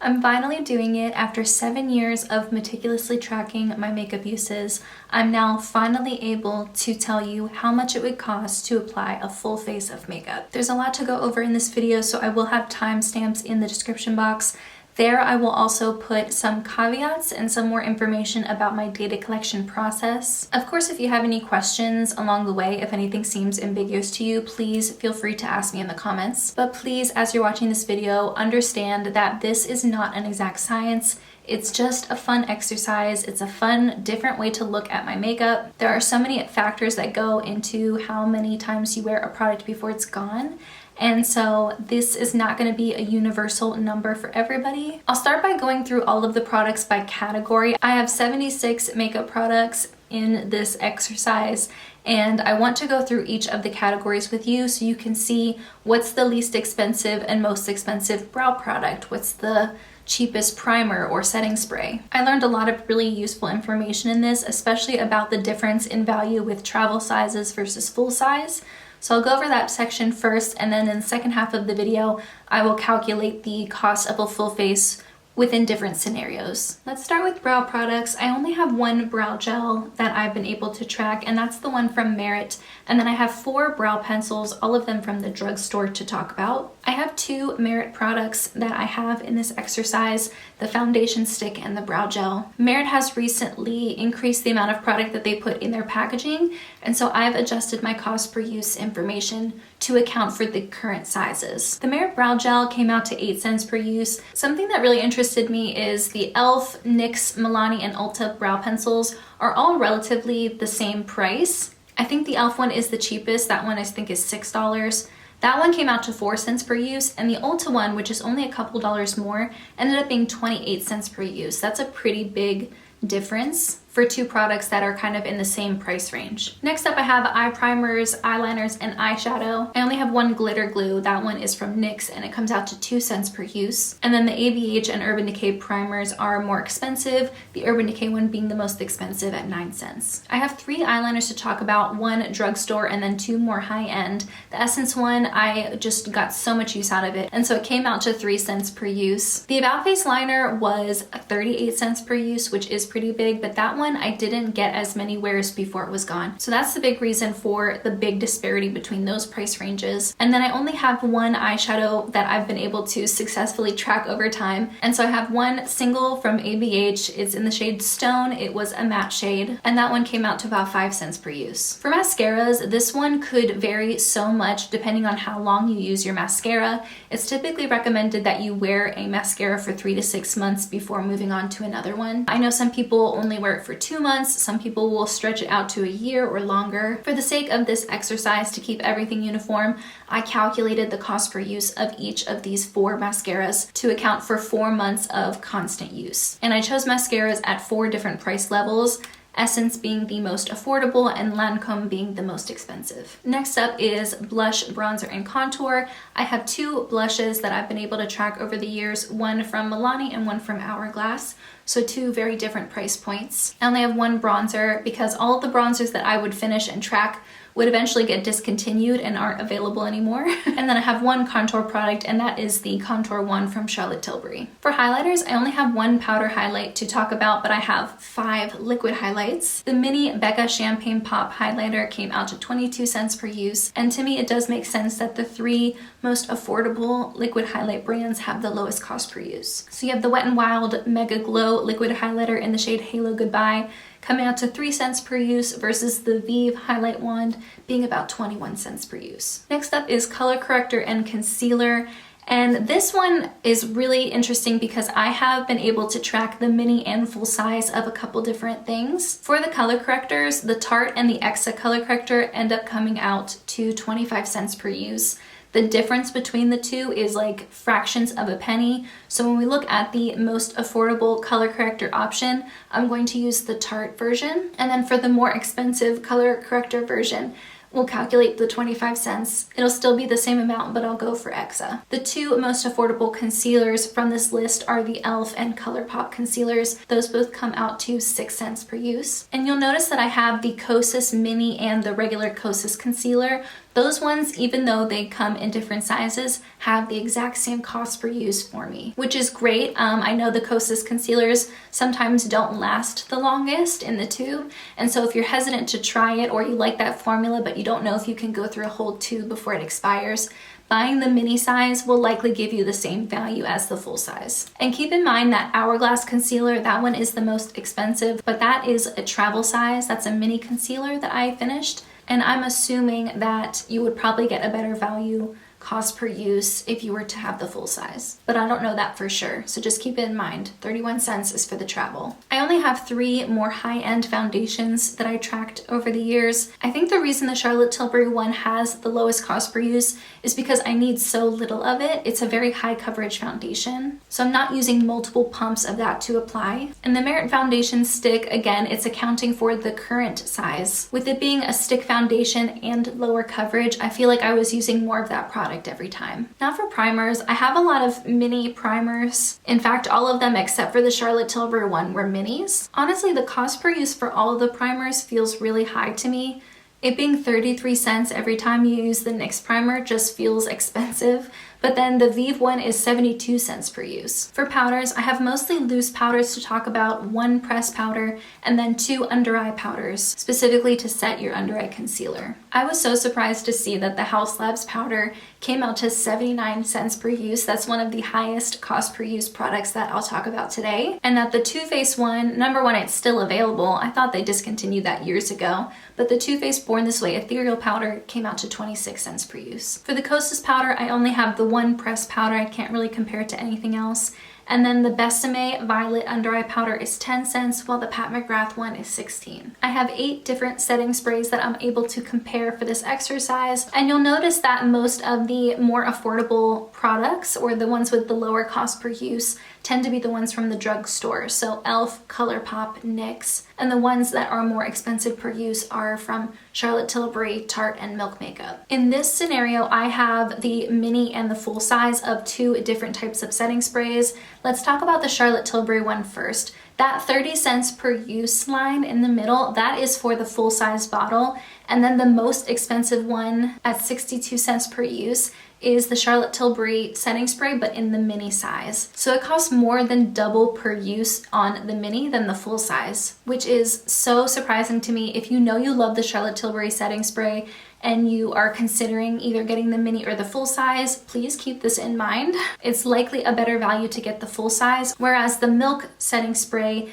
I'm finally doing it after 7 years of meticulously tracking my makeup uses. I'm now finally able to tell you how much it would cost to apply a full face of makeup. There's a lot to go over in this video, so I will have timestamps in the description box. There I will also put some caveats and some more information about my data collection process. Of course, if you have any questions along the way, if anything seems ambiguous to you, please feel free to ask me in the comments. But please, as you're watching this video, understand that this is not an exact science. It's just a fun exercise. It's a fun, different way to look at my makeup. There are so many factors that go into how many times you wear a product before it's gone. And so this is not going to be a universal number for everybody. I'll start by going through all of the products by category. I have 76 makeup products in this exercise, and I want to go through each of the categories with you so you can see what's the least expensive and most expensive brow product, what's the cheapest primer or setting spray. I learned a lot of really useful information in this, especially about the difference in value with travel sizes versus full size. So I'll go over that section first, and then in the second half of the video, I will calculate the cost of a full face within different scenarios. Let's start with brow products. I only have one brow gel that I've been able to track, and that's the one from Merit. And then I have 4 brow pencils, all of them from the drugstore, to talk about. I have 2 Merit products that I have in this exercise, the foundation stick and the brow gel. Merit has recently increased the amount of product that they put in their packaging, and so I've adjusted my cost per use information to account for the current sizes. The Merit brow gel came out to 8 cents per use. Something that really interested me is the e.l.f., NYX, Milani, and Ulta brow pencils are all relatively the same price. I think the e.l.f. one is the cheapest. That one I think is $6. That one came out to 4 cents per use, and the Ulta one, which is only a couple dollars more, ended up being 28 cents per use. That's a pretty big difference for 2 products that are kind of in the same price range. Next up, I have eye primers, eyeliners, and eyeshadow. I only have one glitter glue. That one is from NYX, and it comes out to 2 cents per use. And then the ABH and Urban Decay primers are more expensive, the Urban Decay one being the most expensive at 9 cents. I have 3 eyeliners to talk about, 1 drugstore and then 2 more high-end. The Essence one, I just got so much use out of it, and so it came out to 3 cents per use. The About Face liner was 38 cents per use, which is pretty big, but that one I didn't get as many wears before it was gone. So that's the big reason for the big disparity between those price ranges. And then I only have 1 eyeshadow that I've been able to successfully track over time. And so I have 1 single from ABH. It's in the shade Stone. It was a matte shade, and that one came out to about 5 cents per use. For mascaras, this one could vary so much depending on how long you use your mascara. It's typically recommended that you wear a mascara for 3 to 6 months before moving on to another one. I know some people only wear it for 2 months, some people will stretch it out to a year or longer. For the sake of this exercise, to keep everything uniform, I calculated the cost per use of each of these 4 mascaras to account for 4 months of constant use. And I chose mascaras at 4 different price levels, Essence being the most affordable and Lancome being the most expensive. Next up is blush, bronzer, and contour. I have 2 blushes that I've been able to track over the years, one from Milani and one from Hourglass. So 2 very different price points. I only have 1 bronzer because all of the bronzers that I would finish and track would eventually get discontinued and aren't available anymore. And then I have 1 contour product, and that is the Contour One from Charlotte Tilbury. For highlighters, I only have 1 powder highlight to talk about, but I have 5 liquid highlights. The mini Becca Champagne Pop highlighter came out to 22 cents per use, and to me it does make sense that the 3 most affordable liquid highlight brands have the lowest cost per use. So you have the Wet n Wild Mega Glow liquid highlighter in the shade Halo Goodbye, coming out to 3 cents per use versus the Vive Highlight Wand being about 21 cents per use. Next up is color corrector and concealer. And this one is really interesting because I have been able to track the mini and full size of a couple different things. For the color correctors, the Tarte and the Exa color corrector end up coming out to 25 cents per use. The difference between the 2 is like fractions of a penny. So when we look at the most affordable color corrector option, I'm going to use the Tarte version. And then for the more expensive color corrector version, we'll calculate the 25 cents. It'll still be the same amount, but I'll go for Exa. The 2 most affordable concealers from this list are the e.l.f. and ColourPop concealers. Those both come out to 6 cents per use. And you'll notice that I have the Kosas Mini and the regular Kosas concealer. Those ones, even though they come in different sizes, have the exact same cost per use for me, which is great. I know the Kosas concealers sometimes don't last the longest in the tube, and so if you're hesitant to try it or you like that formula but you don't know if you can go through a whole tube before it expires, buying the mini size will likely give you the same value as the full size. And keep in mind that Hourglass concealer, that one is the most expensive, but that is a travel size. That's a mini concealer that I finished. And I'm assuming that you would probably get a better value cost per use if you were to have the full size. But I don't know that for sure, so just keep it in mind. 31 cents is for the travel. I only have 3 more high-end foundations that I tracked over the years. I think the reason the Charlotte Tilbury one has the lowest cost per use is because I need so little of it. It's a very high coverage foundation, so I'm not using multiple pumps of that to apply. And the Merit foundation stick, again, it's accounting for the current size. With it being a stick foundation and lower coverage, I feel like I was using more of that product every time. Now for primers, I have a lot of mini primers. In fact, all of them except for the Charlotte Tilbury one were minis. Honestly, the cost per use for all of the primers feels really high to me. It being 33 cents every time you use the NYX primer just feels expensive. But then the Vive one is 72 cents per use. For powders, I have mostly loose powders to talk about, 1 pressed powder, and then 2 under eye powders, specifically to set your under eye concealer. I was so surprised to see that the Haus Labs powder came out to 79 cents per use. That's one of the highest cost per use products that I'll talk about today. And that the Too Faced one, number one, it's still available. I thought they discontinued that years ago, but the Too Faced Born This Way ethereal powder came out to 26 cents per use. For the Kosas powder, I only have the 1 pressed powder. I can't really compare it to anything else. And then the Besame Violet Under Eye Powder is 10 cents, while the Pat McGrath one is 16. I have 8 different setting sprays that I'm able to compare for this exercise. And you'll notice that most of the more affordable products, or the ones with the lower cost per use, tend to be the ones from the drugstore. So e.l.f., ColourPop, NYX, and the ones that are more expensive per use are from Charlotte Tilbury, Tarte, and Milk Makeup. In this scenario, I have the mini and the full size of 2 different types of setting sprays. Let's talk about the Charlotte Tilbury one first. That 30 cents per use line in the middle, that is for the full size bottle. And then the most expensive one at 62 cents per use is the Charlotte Tilbury setting spray, but in the mini size. So it costs more than double per use on the mini than the full size, which is so surprising to me. If you know you love the Charlotte Tilbury setting spray and you are considering either getting the mini or the full size, please keep this in mind. It's likely a better value to get the full size, whereas the Milk setting spray,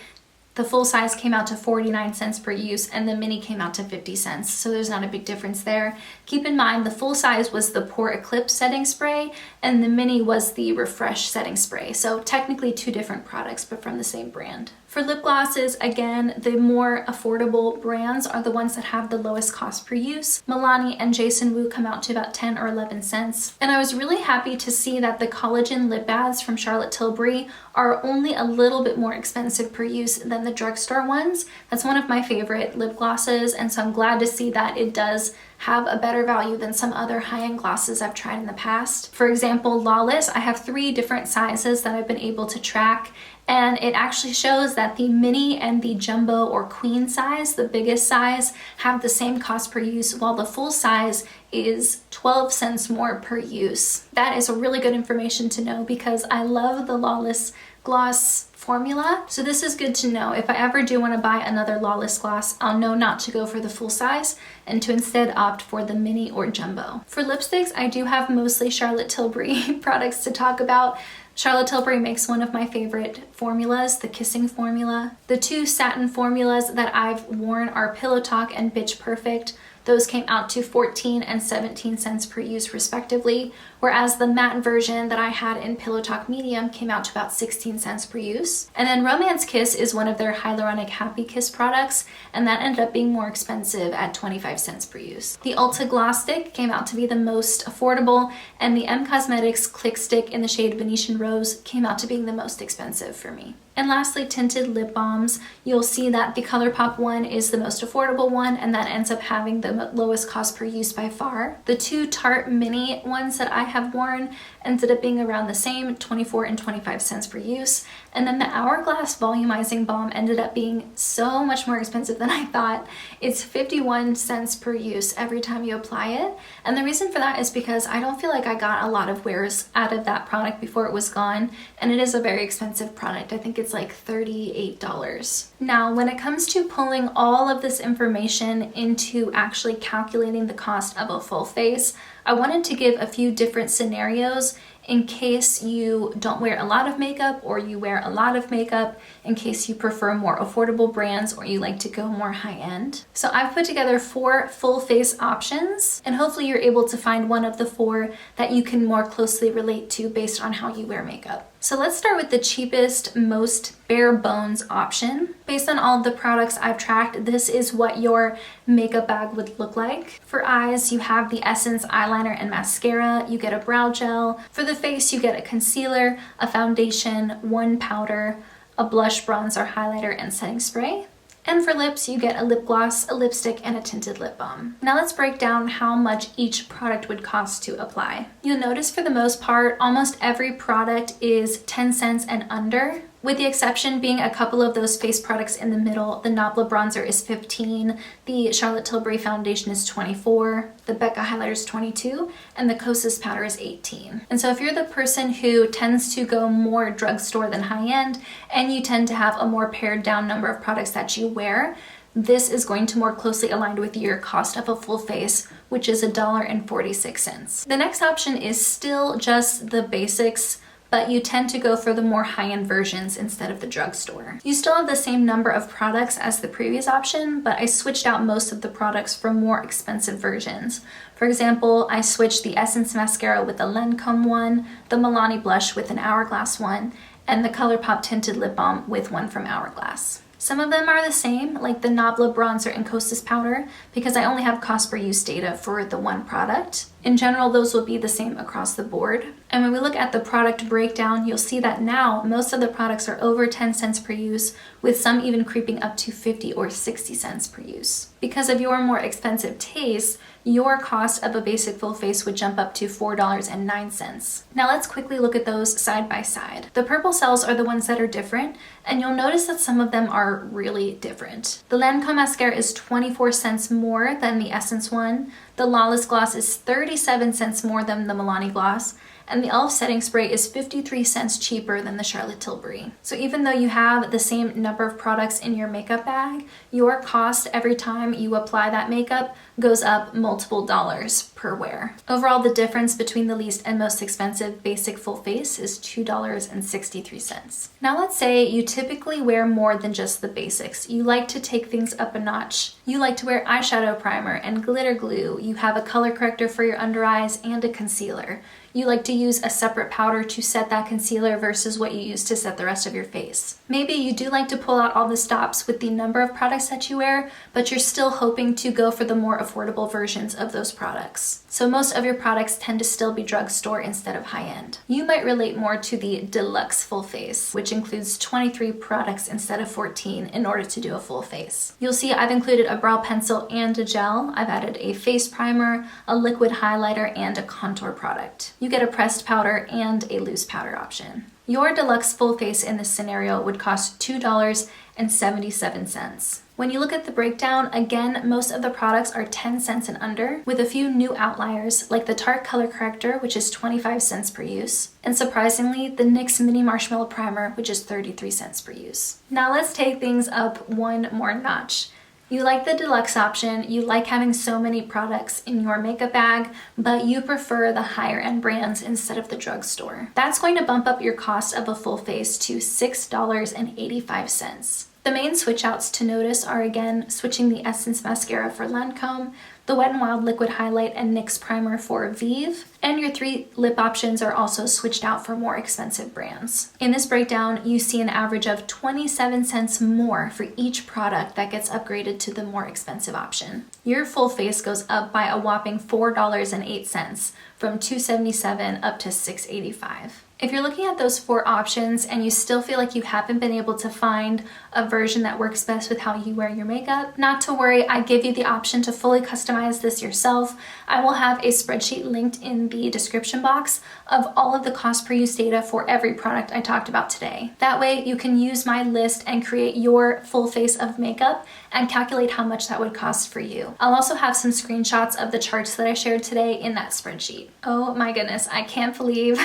the full size came out to 49 cents per use and the mini came out to 50 cents. So there's not a big difference there. Keep in mind the full size was the Pore Eclipse setting spray and the mini was the Refresh setting spray. So technically 2 different products, but from the same brand. For lip glosses, again, the more affordable brands are the ones that have the lowest cost per use. Milani and Jason Wu come out to about 10 or 11 cents. And I was really happy to see that the collagen lip baths from Charlotte Tilbury are only a little bit more expensive per use than the drugstore ones. That's one of my favorite lip glosses, and so I'm glad to see that it does have a better value than some other high-end glosses I've tried in the past. For example, Lawless, I have 3 different sizes that I've been able to track, and it actually shows that the mini and the jumbo or queen size, the biggest size, have the same cost per use, while the full size is 12 cents more per use. That is a really good information to know because I love the Lawless gloss formula. So this is good to know. If I ever do want to buy another Lawless gloss, I'll know not to go for the full size and to instead opt for the mini or jumbo. For lipsticks, I do have mostly Charlotte Tilbury products to talk about. Charlotte Tilbury makes one of my favorite formulas, the Kissing formula. The 2 satin formulas that I've worn are Pillow Talk and Bitch Perfect. Those came out to 14 and 17 cents per use respectively, whereas the matte version that I had in Pillow Talk Medium came out to about 16 cents per use. And then Romance Kiss is one of their hyaluronic Happy Kiss products, and that ended up being more expensive at 25 cents per use. The Ulta Gloss Stick came out to be the most affordable, and the M Cosmetics Click Stick in the shade Venetian Rose came out to being the most expensive for me. And lastly, Tinted Lip Balms. You'll see that the ColourPop one is the most affordable one, and that ends up having the lowest cost per use by far. The 2 Tarte mini ones that I have worn ended up being around the same, 24 and 25 cents per use. And then the Hourglass Volumizing Balm ended up being so much more expensive than I thought. It's 51 cents per use every time you apply it. And the reason for that is because I don't feel like I got a lot of wears out of that product before it was gone. And it is a very expensive product. I think it's like $38. Now, when it comes to pulling all of this information into actually calculating the cost of a full face, I wanted to give a few different scenarios in case you don't wear a lot of makeup or you wear a lot of makeup, in case you prefer more affordable brands or you like to go more high-end. So I've put together 4 full face options, and hopefully you're able to find one of the 4 that you can more closely relate to based on how you wear makeup. So let's start with the cheapest, most bare bones option. Based on all of the products I've tracked, this is what your makeup bag would look like. For eyes, you have the Essence eyeliner and mascara. You get a brow gel. For the face, you get a concealer, a foundation, 1 powder, a blush, bronzer, highlighter, and setting spray. And for lips, you get a lip gloss, a lipstick, and a tinted lip balm. Now let's break down how much each product would cost to apply. You'll notice for the most part, almost every product is 10 cents and under, with the exception being a couple of those face products in the middle. The Nabla bronzer is 15, the Charlotte Tilbury foundation is 24, the Becca highlighter is 22, and the Kosas powder is 18. And so if you're the person who tends to go more drugstore than high-end, and you tend to have a more pared down number of products that you wear, this is going to more closely align with your cost of a full face, which is $1.46. The next option is still just the basics, but you tend to go for the more high-end versions instead of the drugstore. You still have the same number of products as the previous option, but I switched out most of the products for more expensive versions. For example, I switched the Essence mascara with the Lancome one, the Milani blush with an Hourglass one, and the ColourPop tinted lip balm with one from Hourglass. Some of them are the same, like the Nabla bronzer and Kosas powder, because I only have cost per use data for the one product. In general, those will be the same across the board. And when we look at the product breakdown, you'll see that now most of the products are over 10 cents per use, with some even creeping up to 50 or 60 cents per use. Because of your more expensive taste, your cost of a basic full face would jump up to $4.09. Now let's quickly look at those side by side. The purple cells are the ones that are different, and you'll notice that some of them are really different. The Lancome mascara is 24 cents more than the Essence one. The Lawless gloss is 37 cents more than the Milani gloss, and the e.l.f. setting spray is 53 cents cheaper than the Charlotte Tilbury. So even though you have the same number of products in your makeup bag, your cost every time you apply that makeup goes up multiple dollars per wear. Overall, the difference between the least and most expensive basic full face is $2.63. Now let's say you typically wear more than just the basics. You like to take things up a notch. You like to wear eyeshadow primer and glitter glue. You have a color corrector for your under eyes and a concealer. You like to use a separate powder to set that concealer versus what you use to set the rest of your face. Maybe you do like to pull out all the stops with the number of products that you wear, but you're still hoping to go for the more affordable versions of those products. So most of your products tend to still be drugstore instead of high-end. You might relate more to the Deluxe full face, which includes 23 products instead of 14 in order to do a full face. You'll see I've included a brow pencil and a gel. I've added a face primer, a liquid highlighter, and a contour product. You get a pressed powder and a loose powder option. Your Deluxe full face in this scenario would cost $2.77. When you look at the breakdown, again, most of the products are 10 cents and under, with a few new outliers like the Tarte Color Corrector, which is 25 cents per use, and surprisingly, the NYX Mini Marshmallow Primer, which is 33 cents per use. Now let's take things up one more notch. You like the Deluxe option, you like having so many products in your makeup bag, but you prefer the higher end brands instead of the drugstore. That's going to bump up your cost of a full face to $6.85. The main switch outs to notice are again switching the Essence mascara for Lancome, the Wet n Wild liquid highlight and NYX primer for Vive, and your 3 lip options are also switched out for more expensive brands. In this breakdown, you see an average of 27 cents more for each product that gets upgraded to the more expensive option. Your full face goes up by a whopping $4.08 from $2.77 up to $6.85. If you're looking at those 4 options and you still feel like you haven't been able to find a version that works best with how you wear your makeup, not to worry, I give you the option to fully customize this yourself. I will have a spreadsheet linked in the description box of all of the cost per use data for every product I talked about today. That way you can use my list and create your full face of makeup and calculate how much that would cost for you. I'll also have some screenshots of the charts that I shared today in that spreadsheet. Oh my goodness, I can't believe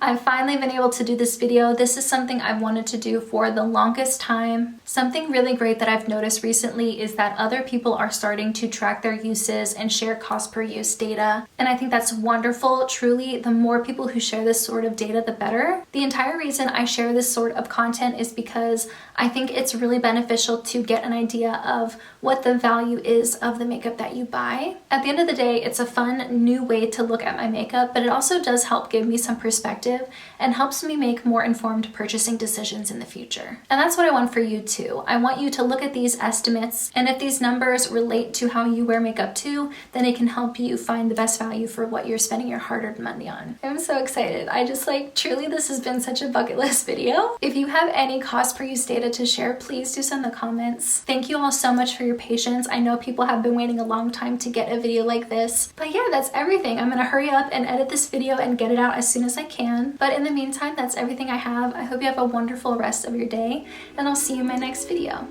I've finally been able to do this video. This is something I've wanted to do for the longest time. Something really great that I've noticed recently is that other people are starting to track their uses and share cost per use data. And I think that's wonderful. Truly, the more people who share this sort of data, the better. The entire reason I share this sort of content is because I think it's really beneficial to get an idea of what the value is of the makeup that you buy. At the end of the day, it's a fun new way to look at my makeup, but it also does help give me some perspective and helps me make more informed purchasing decisions in the future. And that's what I want for you too. I want you to look at these estimates, and if these numbers relate to how you wear makeup too, then it can help you find the best value for what you're spending your hard-earned money on. I'm so excited. Truly this has been such a bucket list video. If you have any cost per use data to share, please do send the comments. Thank you all so much for your patience. I know people have been waiting a long time to get a video like this, but yeah, that's everything. I'm gonna hurry up and edit this video and get it out as soon as I can. But in the meantime, that's everything I have. I hope you have a wonderful rest of your day, and I'll see you in my next video.